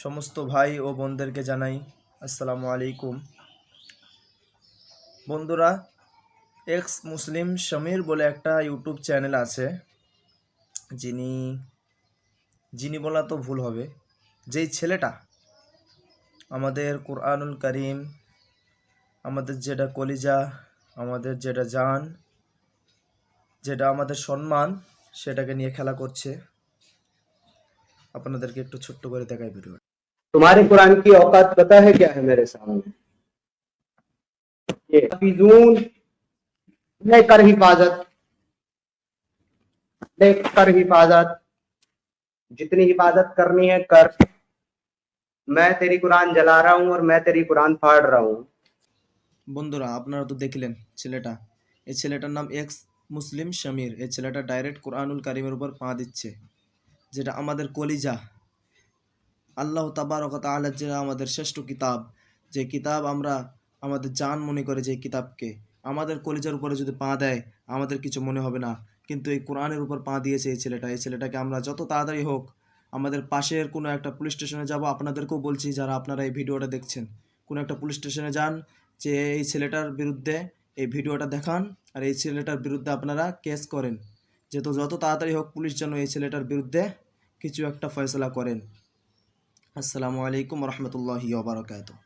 সমস্ত ভাই ও বোনদেরকে জানাই আসসালামু আলাইকুম। বন্ধুরা, এক্স মুসলিম সমীর বলে একটা ইউটিউব চ্যানেল আছে, যিনি যিনি বলা তো ভুল হবে, যেই ছেলেটা আমাদের কোরআনুল কারীম, আমাদের যেটা কলিজা, আমাদের যেটা জান, যেটা আমাদের সম্মান, সেটাকে নিয়ে খেলা করছে। আপনাদেরকে একটু ছোট্ট করে দেখাই ভিডিও। तुम्हारे कुरान की औकात पता है क्या है मेरे सामने? ये हफीजून लेकर हिफाजत, जितनी हिफाजत करनी है कर। मैं तेरी कुरान जला रहा हूं और मैं तेरी कुरान फाड़ रहा हूं। বন্ধুরা, আপনারা তো দেখলেন ছেলেটা, এই ছেলেটার নাম এক্স মুসলিম সমীর। এই ছেলেটা ডাইরেক্ট কোরআনুল কারীমের উপর পা দিচ্ছে, যেটা আমাদের কলিজা, আল্লাহ তাবারক ওয়া তাআলার যে আমাদের শ্রেষ্ঠ কিতাব, যে কিতাব আমরা আমাদের জান মনে করে, যে কিতাবকে আমাদের কলিজার উপরে যদি পা দেয় আমাদের কিছু মনে হবে না, কিন্তু এই কোরআনের উপর পা দিয়েছে এই ছেলেটা। এই ছেলেটাকে আমরা যত তাড়াতাড়ি হোক আমাদের পাশের কোনো একটা পুলিশ স্টেশনে যাব। আপনাদেরকেও বলছি, যারা আপনারা এই ভিডিওটা দেখছেন, কোনো একটা পুলিশ স্টেশনে যান, যে এই ছেলেটার বিরুদ্ধে এই ভিডিওটা দেখান আর এই ছেলেটার বিরুদ্ধে আপনারা কেস করেন, যেহেতু যত তাড়াতাড়ি হোক পুলিশ যেন এই ছেলেটার বিরুদ্ধে কিছু একটা ফয়সলা করেন। আসসালামু আলাইকুম ওয়া রাহমাতুল্লাহি ওয়া বারাকাতুহু।